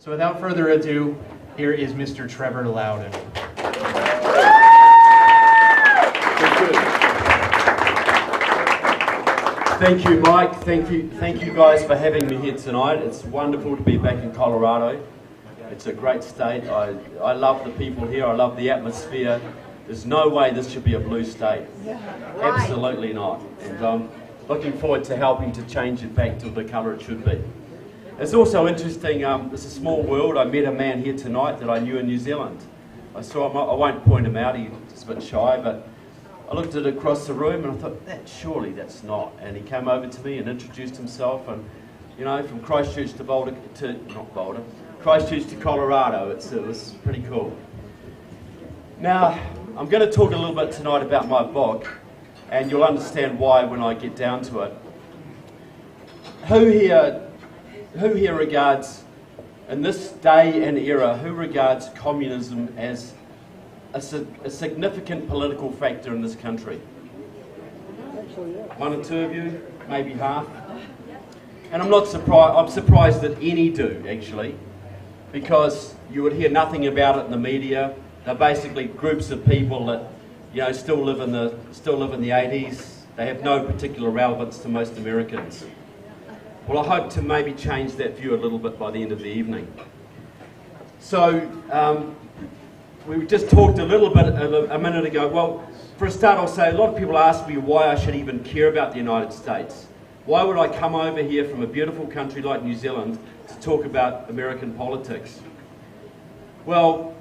So without further ado, here is Mr. Trevor Loudon. Thank you, Mike. Thank you guys for having me here tonight. It's wonderful to be back in Colorado. It's a great state. I love the people here. I love the atmosphere. There's no way this should be a blue state. Absolutely not. And I'm looking forward to helping to change it back to the colour it should be. It's also interesting, it's a small world. I met a man here tonight that I knew in New Zealand. I saw him, I won't point him out, he's a bit shy, but I looked at it across the room and I thought, surely that's not. And he came over to me and introduced himself, and you know, from Christchurch to Christchurch to Colorado. It was pretty cool. Now, I'm going to talk a little bit tonight about my book, and you'll understand why when I get down to it. Who here regards, in this day and era, who regards communism as a significant political factor in this country? One or two of you, maybe half. And I'm not surprised. I'm surprised that any do, actually, because you would hear nothing about it in the media. They're basically groups of people that, you know, still live in the 80s. They have no particular relevance to most Americans. Well, I hope to maybe change that view a little bit by the end of the evening. So, we just talked a little bit a minute ago. Well, for a start, I'll say a lot of people ask me why I should even care about the United States. Why would I come over here from a beautiful country like New Zealand to talk about American politics? Well,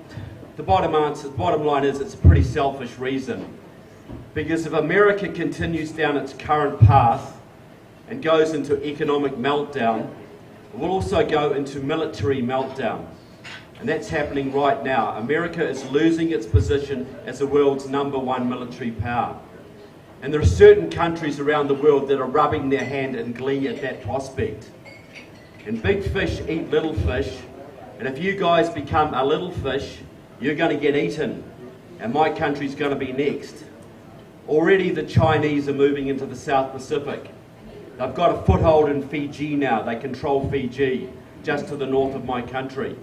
the bottom line is it's a pretty selfish reason. Because if America continues down its current path and goes into economic meltdown, it will also go into military meltdown. And that's happening right now. America is losing its position as the world's #1 military power. And there are certain countries around the world that are rubbing their hand in glee at that prospect. And big fish eat little fish, and if you guys become a little fish, you're going to get eaten, and my country's going to be next. Already the Chinese are moving into the South Pacific. They've got a foothold in Fiji now. They control Fiji, just to the north of my country.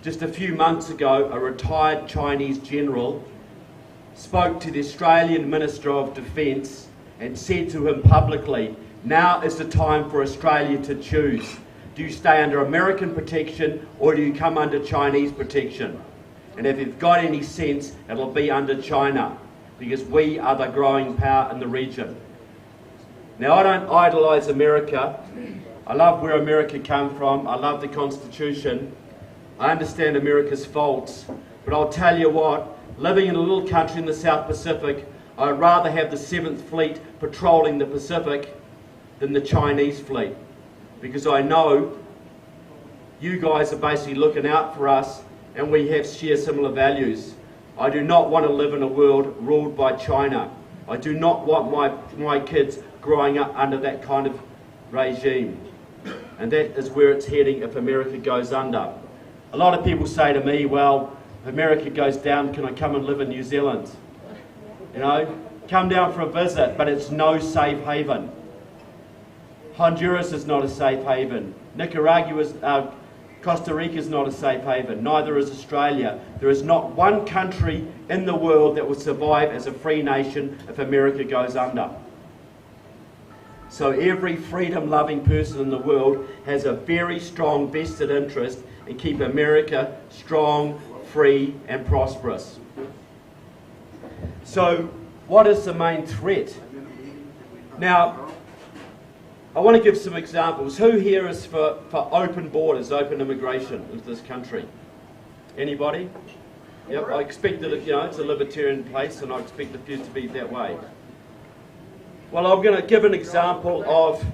Just a few months ago, a retired Chinese general spoke to the Australian Minister of Defence and said to him publicly, now is the time for Australia to choose. Do you stay under American protection or do you come under Chinese protection? And if you've got any sense, it'll be under China, because we are the growing power in the region. Now, I don't idolise America. I love where America came from. I love the Constitution. I understand America's faults. But I'll tell you what, living in a little country in the South Pacific, I'd rather have the 7th Fleet patrolling the Pacific than the Chinese fleet. Because I know you guys are basically looking out for us and we share similar values. I do not want to live in a world ruled by China. I do not want my kids growing up under that kind of regime. And that is where it's heading if America goes under. A lot of people say to me, well, if America goes down, can I come and live in New Zealand? You know, come down for a visit, but it's no safe haven. Honduras is not a safe haven. Costa Rica is not a safe haven. Neither is Australia. There is not one country in the world that will survive as a free nation if America goes under. So every freedom-loving person in the world has a very strong vested interest in keep America strong, free and prosperous. So what is the main threat? Now, I want to give some examples. Who here is for open borders, open immigration into this country? Anybody? Yep, I expect that, you know, it's a libertarian place and I expect the few to be that way. Well, I'm going to give an example of,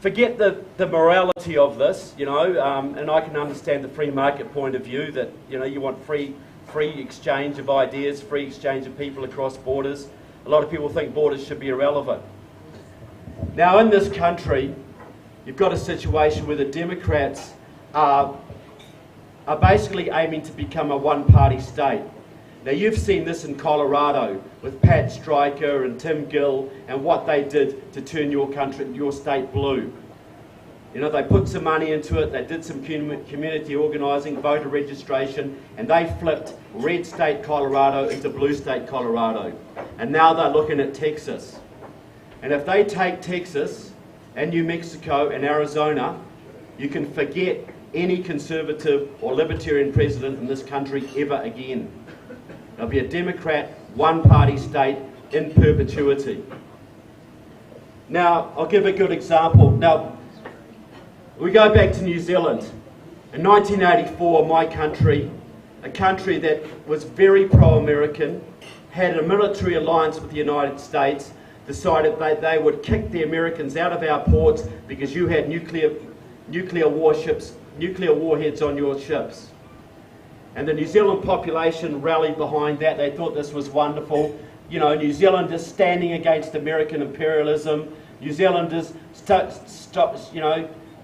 forget the morality of this, you know, and I can understand the free market point of view that, you know, you want free exchange of ideas, free exchange of people across borders. A lot of people think borders should be irrelevant. Now, in this country, you've got a situation where the Democrats are basically aiming to become a one-party state. Now, you've seen this in Colorado with Pat Stryker and Tim Gill and what they did to turn your state blue. You know, they put some money into it, they did some community organising, voter registration, and they flipped red state Colorado into blue state Colorado. And now they're looking at Texas. And if they take Texas and New Mexico and Arizona, you can forget any conservative or libertarian president in this country ever again. There'll be a Democrat, one-party state in perpetuity. Now, I'll give a good example. Now, we go back to New Zealand. In 1984, my country, a country that was very pro-American, had a military alliance with the United States, decided they would kick the Americans out of our ports because you had nuclear warships, nuclear warheads on your ships. And the New Zealand population rallied behind that. They thought this was wonderful. You know, New Zealanders standing against American imperialism, New Zealanders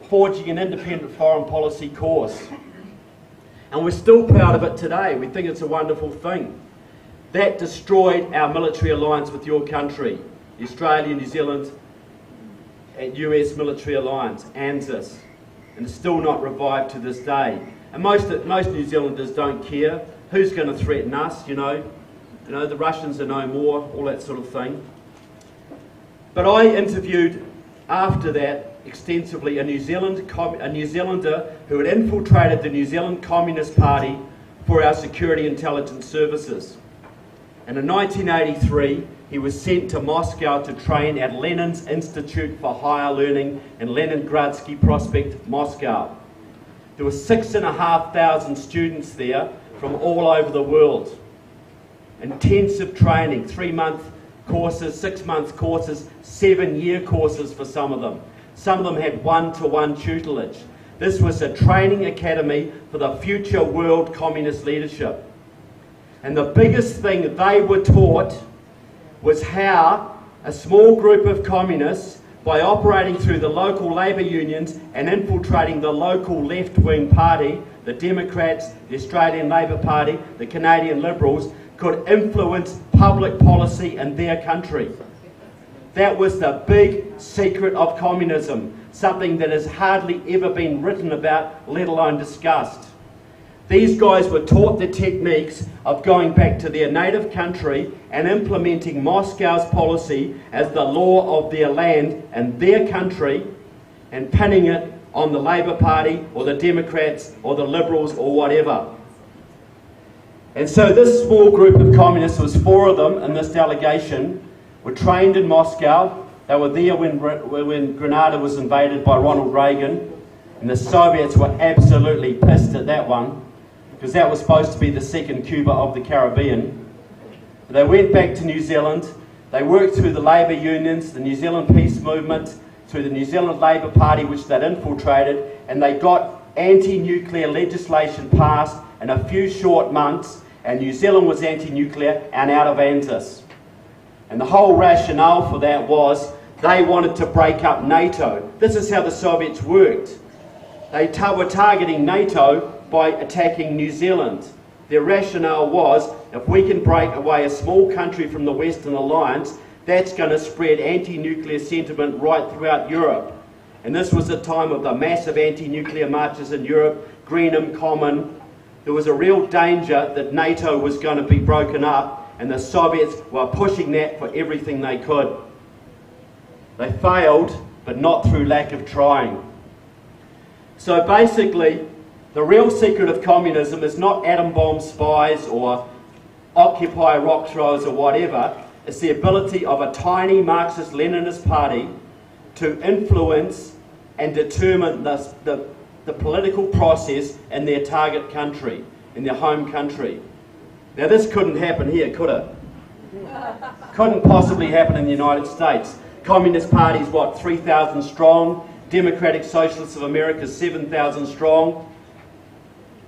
forging an independent foreign policy course. And we're still proud of it today. We think it's a wonderful thing. That destroyed our military alliance with your country, the Australia, New Zealand, US military alliance, ANZUS, and it's still not revived to this day. And most New Zealanders don't care who's going to threaten us, you know, the Russians are no more, all that sort of thing. But I interviewed after that extensively a New Zealander who had infiltrated the New Zealand Communist Party for our security intelligence services. And in 1983, he was sent to Moscow to train at Lenin's Institute for Higher Learning in Leningradsky Prospect, Moscow. There were 6,500 students there from all over the world. Intensive training, 3-month courses, 6-month courses, 7-year courses for some of them. Some of them had one-to-one tutelage. This was a training academy for the future world communist leadership. And the biggest thing they were taught was how a small group of communists, by operating through the local labour unions and infiltrating the local left-wing party, the Democrats, the Australian Labor Party, the Canadian Liberals, could influence public policy in their country. That was the big secret of communism, something that has hardly ever been written about, let alone discussed. These guys were taught the techniques of going back to their native country and implementing Moscow's policy as the law of their land and their country and pinning it on the Labor Party or the Democrats or the Liberals or whatever. And so this small group of communists, there was 4 of them in this delegation, were trained in Moscow. They were there when Grenada was invaded by Ronald Reagan, and the Soviets were absolutely pissed at that one, because that was supposed to be the second Cuba of the Caribbean. But they went back to New Zealand. They worked through the labour unions, the New Zealand Peace Movement, through the New Zealand Labor Party, which they'd infiltrated, and they got anti-nuclear legislation passed in a few short months, and New Zealand was anti-nuclear and out of ANZUS. And the whole rationale for that was they wanted to break up NATO. This is how the Soviets worked. They were targeting NATO by attacking New Zealand. Their rationale was, if we can break away a small country from the Western Alliance, that's going to spread anti-nuclear sentiment right throughout Europe. And this was the time of the massive anti-nuclear marches in Europe, Greenham Common. There was a real danger that NATO was going to be broken up, and the Soviets were pushing that for everything they could. They failed, but not through lack of trying. So basically, the real secret of communism is not atom bomb spies or Occupy rock throwers or whatever. It's the ability of a tiny Marxist-Leninist party to influence and determine the political process in their target country, in their home country. Now this couldn't happen here, could it? Couldn't possibly happen in the United States. Communist Party's what, 3,000 strong? Democratic Socialists of America, 7,000 strong.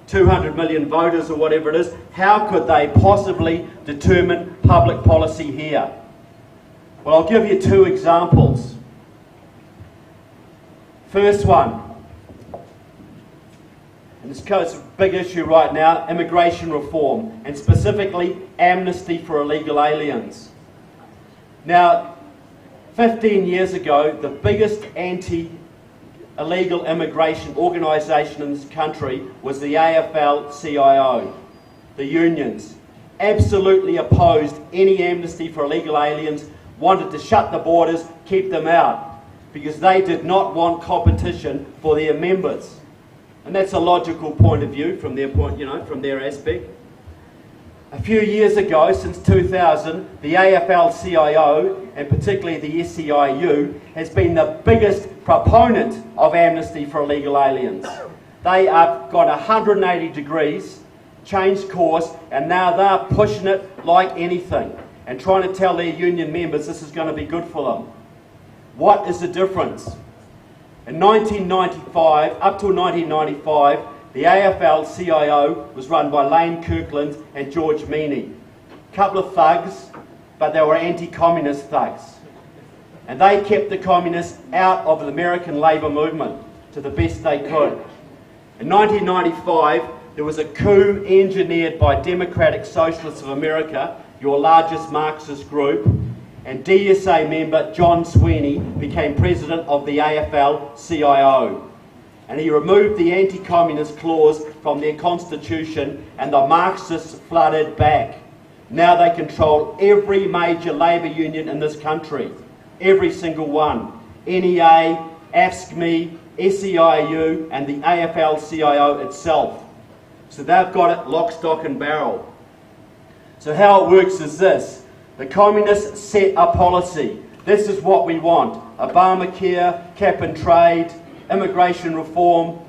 200 million voters or whatever it is. How could they possibly determine public policy here? Well, I'll give you 2 examples. First one, and this is a big issue right now, immigration reform, and specifically amnesty for illegal aliens. Now, 15 years ago, the biggest anti-asylum illegal immigration organisation in this country was the AFL-CIO, the unions. Absolutely opposed any amnesty for illegal aliens, wanted to shut the borders, keep them out, because they did not want competition for their members. And that's a logical point of view from their point, from their aspect. A few years ago, since 2000, the AFL-CIO, and particularly the SEIU, has been the biggest proponent of amnesty for illegal aliens. They have got 180 degrees, changed course, and now they're pushing it like anything and trying to tell their union members this is going to be good for them. What is the difference? In 1995, up till 1995, the AFL-CIO was run by Lane Kirkland and George Meany. A couple of thugs, but they were anti-communist thugs. And they kept the communists out of the American labour movement to the best they could. In 1995, there was a coup engineered by Democratic Socialists of America, your largest Marxist group, and DSA member John Sweeney became president of the AFL-CIO. And he removed the anti-communist clause from their constitution, and the Marxists flooded back. Now they control every major labour union in this country. Every single one. NEA, AFSCME, SEIU, and the AFL-CIO itself. So they've got it lock, stock and barrel. So how it works is this. The communists set a policy. This is what we want. Obamacare, cap and trade, immigration reform,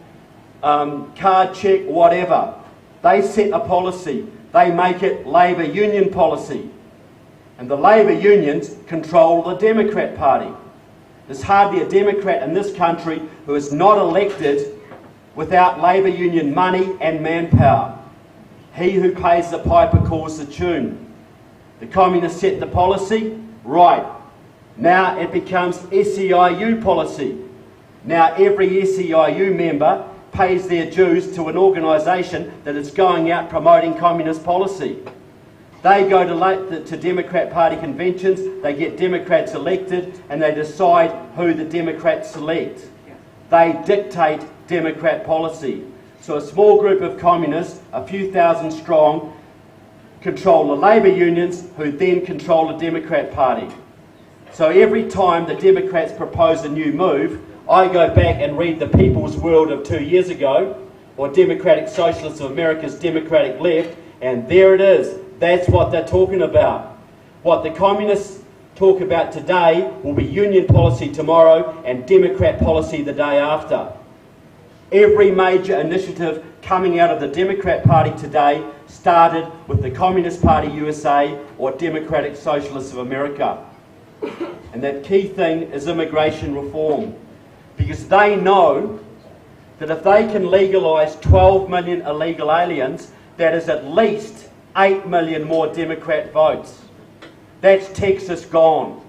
card check, whatever. They set a policy. They make it Labour union policy. And the Labour unions control the Democrat Party. There's hardly a Democrat in this country who is not elected without Labour union money and manpower. He who pays the piper calls the tune. The communists set the policy, right. Now it becomes SEIU policy. Now every SEIU member pays their dues to an organisation that is going out promoting communist policy. They go to Democrat Party conventions, they get Democrats elected, and they decide who the Democrats select. They dictate Democrat policy. So a small group of communists, a few thousand strong, control the labour unions, who then control the Democrat Party. So every time the Democrats propose a new move, I go back and read the People's World of 2 years ago, or Democratic Socialists of America's Democratic Left, and there it is. That's what they're talking about. What the communists talk about today will be union policy tomorrow and Democrat policy the day after. Every major initiative coming out of the Democrat Party today started with the Communist Party USA or Democratic Socialists of America. And that key thing is immigration reform. Because they know that if they can legalise 12 million illegal aliens, that is at least 8 million more Democrat votes. That's Texas gone.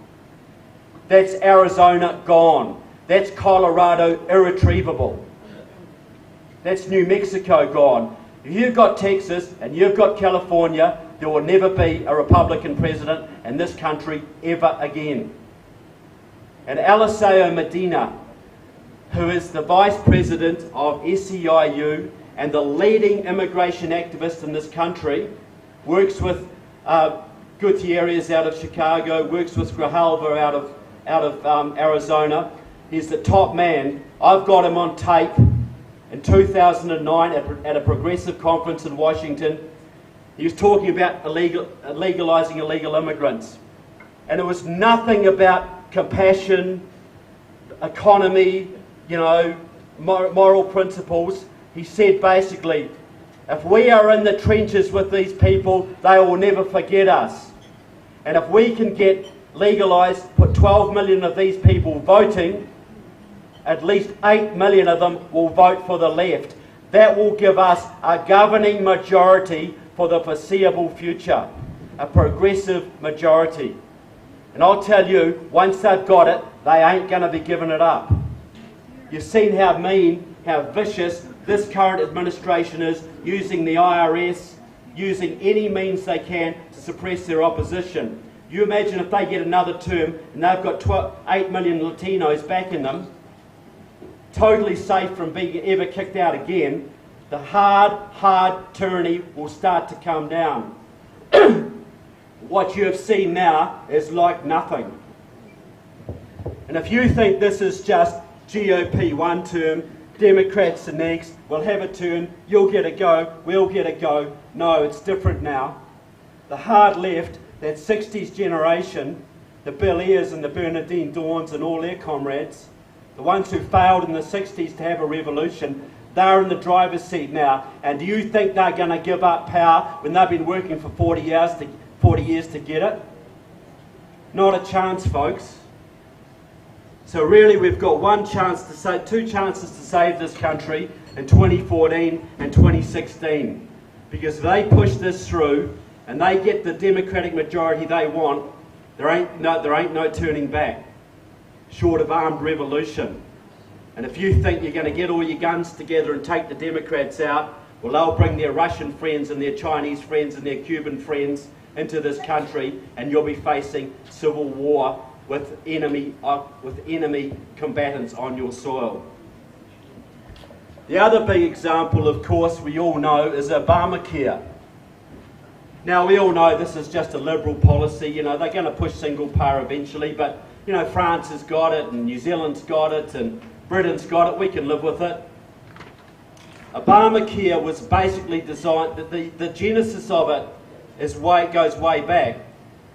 That's Arizona gone. That's Colorado irretrievable. That's New Mexico gone. If you've got Texas and you've got California, there will never be a Republican president in this country ever again. And Eliseo Medina, who is the Vice President of SEIU and the leading immigration activist in this country, works with Gutierrez out of Chicago, works with Grijalva out of Arizona. He's the top man. I've got him on tape in 2009 at a progressive conference in Washington. He was talking about legalising illegal immigrants. And it was nothing about compassion, economy, moral principles. He said basically, if we are in the trenches with these people, they will never forget us. And if we can get legalised, put 12 million of these people voting, at least 8 million of them will vote for the left. That will give us a governing majority for the foreseeable future, a progressive majority. And I'll tell you, once they've got it, they ain't going to be giving it up. You've seen how mean, how vicious this current administration is, using the IRS, using any means they can to suppress their opposition. You imagine if they get another term and they've got 8 million Latinos backing them, totally safe from being ever kicked out again, the hard tyranny will start to come down. What you have seen now is like nothing. And if you think this is just GOP one term, Democrats the next, we'll have a turn, you'll get a go, we'll get a go. No, it's different now. The hard left, that 60s generation, the Bill Ayers and the Bernardine Dawns and all their comrades, the ones who failed in the 60s to have a revolution, they're in the driver's seat now. And do you think they're going to give up power when they've been working for 40 years to get it? Not a chance, folks. So really we've got two chances to save this country in 2014 and 2016. Because if they push this through and they get the Democratic majority they want, there ain't no turning back, short of armed revolution. And if you think you're going to get all your guns together and take the Democrats out, well, they'll bring their Russian friends and their Chinese friends and their Cuban friends into this country, and you'll be facing civil war with enemy combatants on your soil. The other big example, of course, we all know is Obamacare. Now, we all know this is just a Liberal policy. You know, they're going to push single payer eventually, but, you know, France has got it, and New Zealand's got it, and Britain's got it. We can live with it. Obamacare was basically designed, the genesis of it goes way back,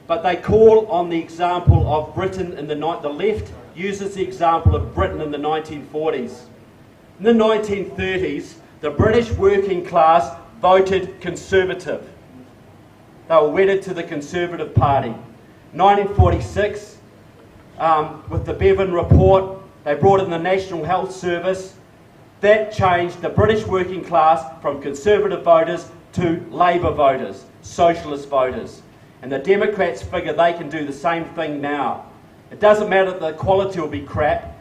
but they call on the example of Britain in the left uses the example of Britain in the 1940s. In the 1930s, the British working class voted Conservative. They were wedded to the Conservative Party. 1946, with the Bevan Report, they brought in the National Health Service. That changed the British working class from Conservative voters to Labour voters, Socialist voters. And the Democrats figure they can do the same thing now. It doesn't matter that the quality will be crap.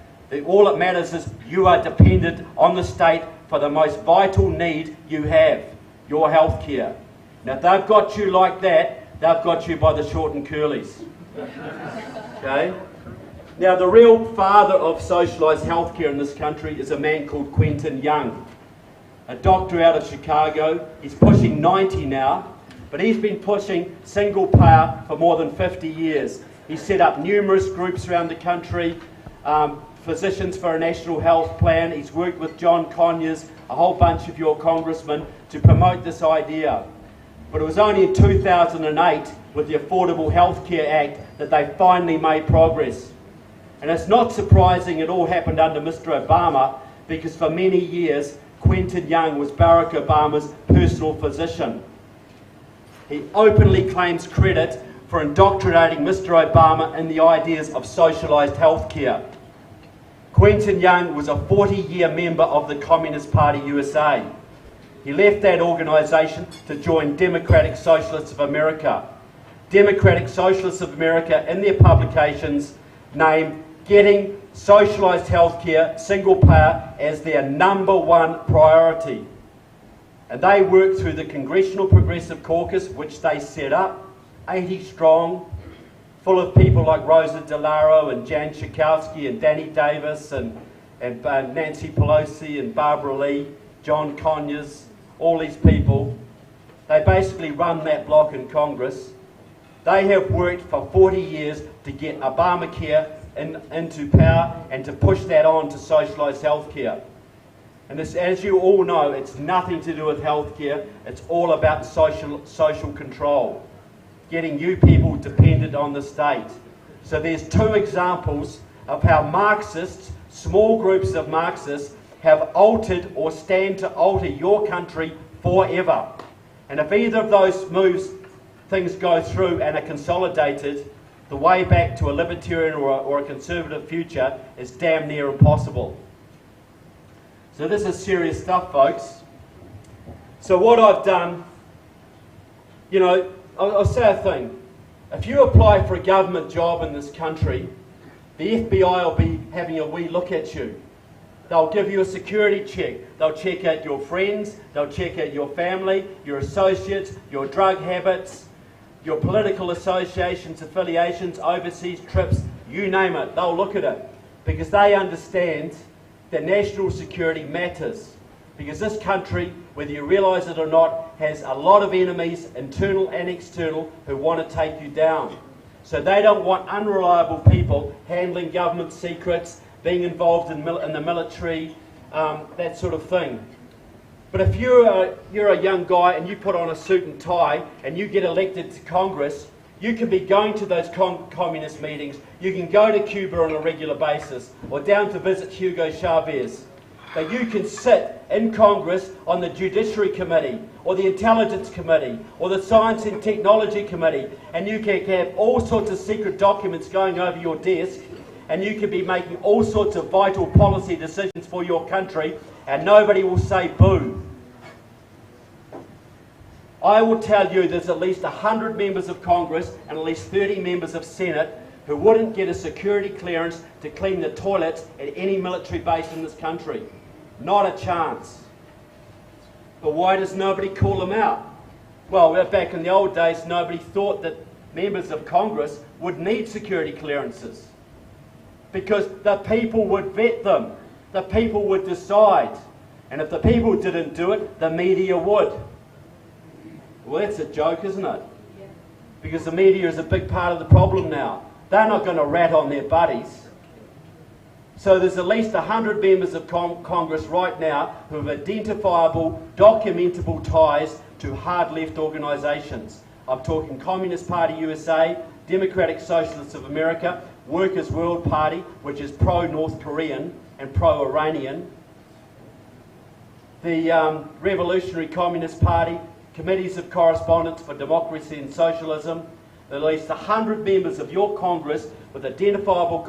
All that matters is you are dependent on the state for the most vital need you have, your health care. Now, if they've got you like that, they've got you by the short and curlies. Okay? Now, the real father of socialised healthcare in this country is a man called Quentin Young, a doctor out of Chicago. He's pushing 90 now, but he's been pushing single payer for more than 50 years. He's set up numerous groups around the country, Physicians for a National Health Plan. He's worked with John Conyers, a whole bunch of your congressmen, to promote this idea. But it was only in 2008, with the Affordable Health Care Act, that they finally made progress. And it's not surprising it all happened under Mr. Obama, because for many years, Quentin Young was Barack Obama's personal physician. He openly claims credit for indoctrinating Mr. Obama in the ideas of socialised healthcare. Quentin Young was a 40-year member of the Communist Party USA. He left that organisation to join Democratic Socialists of America. Democratic Socialists of America, in their publications, name getting socialised healthcare, single payer, as their #1 priority. And they work through the Congressional Progressive Caucus, which they set up, 80 strong, full of people like Rosa DeLauro and Jan Schakowsky and Danny Davis and Nancy Pelosi and Barbara Lee, John Conyers, all these people. They basically run that block in Congress. They have worked for 40 years to get Obamacare into power and to push that on to socialised healthcare. And this, as you all know, it's nothing to do with healthcare. It's all about social control, getting you people dependent on the state. So there's two examples of how Marxists, small groups of Marxists, have altered or stand to alter your country forever. And if either of those things go through and are consolidated, the way back to a libertarian or a conservative future is damn near impossible. So this is serious stuff, folks. So what I've done, you know, I'll say a thing. If you apply for a government job in this country, the FBI will be having a wee look at you. They'll give you a security check. They'll check out your friends, they'll check out your family, your associates, your drug habits, your political associations, affiliations, overseas trips, you name it. They'll look at it because they understand that national security matters. Because this country, whether you realise it or not, has a lot of enemies, internal and external, who want to take you down. So they don't want unreliable people handling government secrets, being involved in the military, that sort of thing. But if you're a young guy and you put on a suit and tie and you get elected to Congress, you can be going to those communist meetings, you can go to Cuba on a regular basis, or down to visit Hugo Chavez. But you can sit in Congress on the Judiciary Committee, or the Intelligence Committee, or the Science and Technology Committee, and you can have all sorts of secret documents going over your desk, and you can be making all sorts of vital policy decisions for your country, and nobody will say boo. I will tell you there's at least 100 members of Congress and at least 30 members of Senate who wouldn't get a security clearance to clean the toilets at any military base in this country. Not a chance. But why does nobody call them out? Well, back in the old days, nobody thought that members of Congress would need security clearances, because the people would vet them. The people would decide. And if the people didn't do it, the media would. Well, that's a joke, isn't it? Because the media is a big part of the problem now. They're not going to rat on their buddies. So there's at least 100 members of Congress right now who have identifiable, documentable ties to hard left organisations. I'm talking Communist Party USA, Democratic Socialists of America, Workers' World Party, which is pro-North Korean and pro-Iranian, the Revolutionary Communist Party, Committees of Correspondence for Democracy and Socialism. At least 100 members of your Congress with identifiable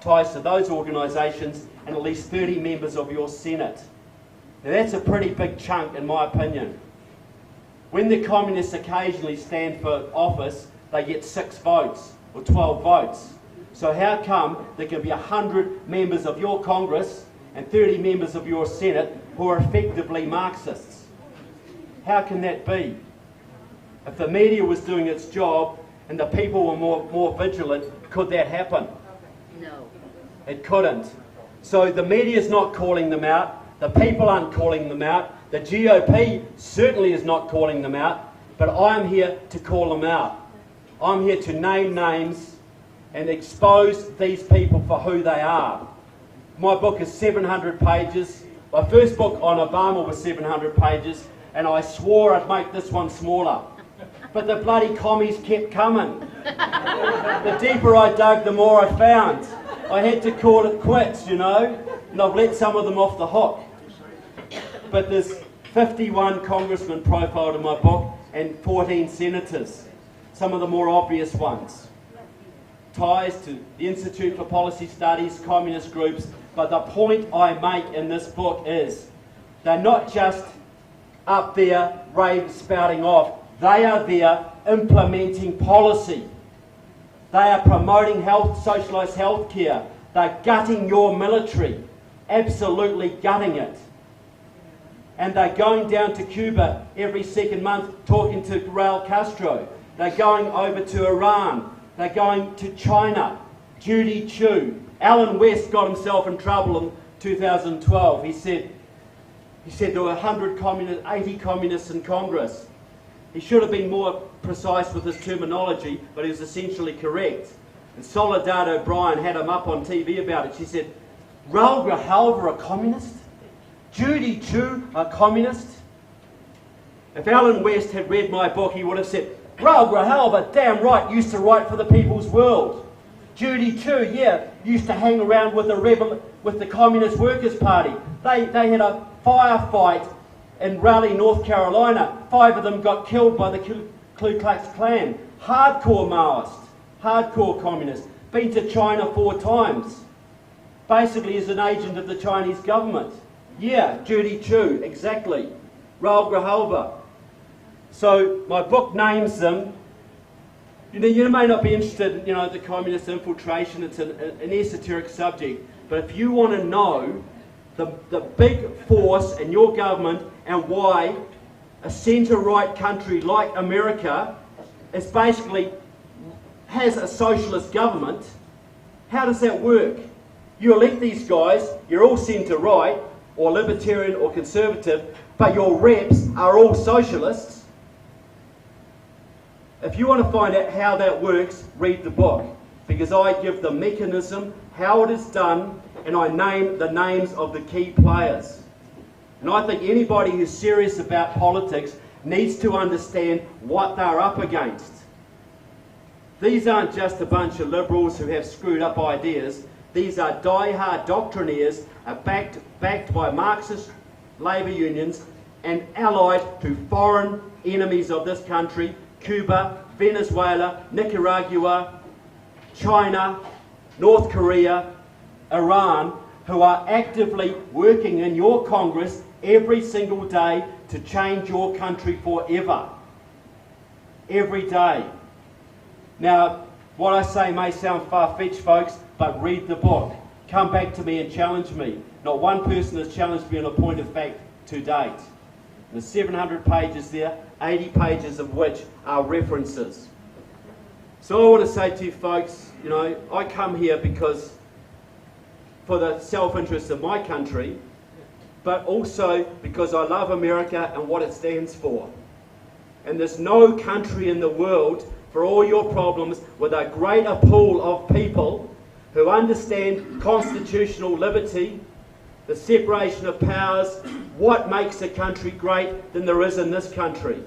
ties to those organisations, and at least 30 members of your Senate. Now that's a pretty big chunk, in my opinion. When the Communists occasionally stand for office, they get 6 votes or 12 votes. So how come there can be 100 members of your Congress and 30 members of your Senate who are effectively Marxists? How can that be? If the media was doing its job and the people were more vigilant, could that happen? No. It couldn't. So the media's not calling them out, the people aren't calling them out, the GOP certainly is not calling them out, but I'm here to call them out. I'm here to name names and expose these people for who they are. My book is 700 pages. My first book on Obama was 700 pages, and I swore I'd make this one smaller. But the bloody commies kept coming. The deeper I dug, the more I found. I had to call it quits, you know, and I've let some of them off the hook. But there's 51 congressmen profiled in my book and 14 senators, some of the more obvious ones. Ties to the Institute for Policy Studies, communist groups, but the point I make in this book is they're not just up there spouting off. They are there implementing policy. They are promoting socialised health care. They're gutting your military, absolutely gutting it. And they're going down to Cuba every second month talking to Raul Castro. They're going over to Iran. They're going to China. Judy Chu. Alan West got himself in trouble in 2012. He said there were 80 communists in Congress. He should have been more precise with his terminology, but he was essentially correct. And Soledad O'Brien had him up on TV about it. She said, Raul Grijalva, a communist? Judy Chu, a communist? If Alan West had read my book, he would have said, Raul Grijalva, damn right, used to write for the People's World. Judy Chu, yeah, used to hang around with the Communist Workers' Party. They had a firefight in Raleigh, North Carolina. 5 of them got killed by the Ku Klux Klan. Hardcore Maoist, hardcore communist. Been to China 4 times. Basically as an agent of the Chinese government. Yeah, Judy Chu, exactly. Raul Grijalva. So my book names them. You may not be interested in the communist infiltration. It's an esoteric subject. But if you want to know the big force in your government and why a centre-right country like America is basically has a socialist government, how does that work? You elect these guys, you're all centre-right, or libertarian or conservative, but your reps are all socialists. If you want to find out how that works, read the book, because I give the mechanism, how it is done, and I name the names of the key players. And I think anybody who's serious about politics needs to understand what they're up against. These aren't just a bunch of liberals who have screwed up ideas. These are die-hard doctrinaires backed by Marxist labour unions and allied to foreign enemies of this country, Cuba, Venezuela, Nicaragua, China, North Korea, Iran, who are actively working in your Congress every single day to change your country forever. Every day. Now, what I say may sound far-fetched, folks, but read the book. Come back to me and challenge me. Not one person has challenged me on a point of fact to date. There's 700 pages there, 80 pages of which are references. So I want to say to you folks, you know, I come here because for the self-interest of my country, but also because I love America and what it stands for. And there's no country in the world, for all your problems, with a greater pool of people who understand constitutional liberty, the separation of powers, what makes a country great than there is in this country.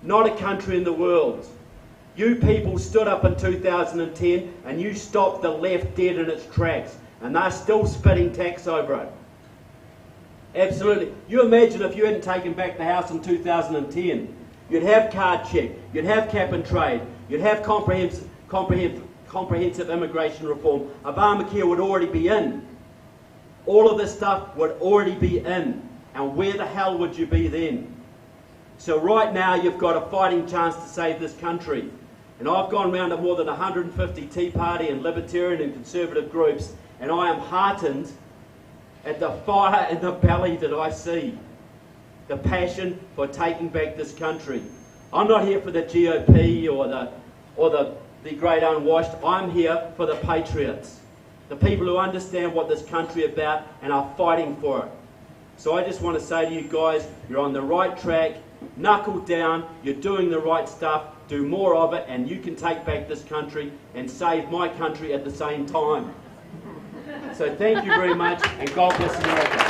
Not a country in the world. You people stood up in 2010 and you stopped the left dead in its tracks, and they're still spitting tax over it. Absolutely. You imagine if you hadn't taken back the House in 2010. You'd have card check, you'd have cap and trade, you'd have comprehensive immigration reform. Obamacare would already be in. All of this stuff would already be in. And where the hell would you be then? So right now you've got a fighting chance to save this country. And I've gone round to more than 150 Tea Party and Libertarian and Conservative groups, and I am heartened at the fire in the belly that I see. The passion for taking back this country. I'm not here for the GOP or the great unwashed. I'm here for the patriots. The people who understand what this country is about and are fighting for it. So I just want to say to you guys, you're on the right track. Knuckle down. You're doing the right stuff. Do more of it, and you can take back this country and save my country at the same time. So thank you very much, and God bless America.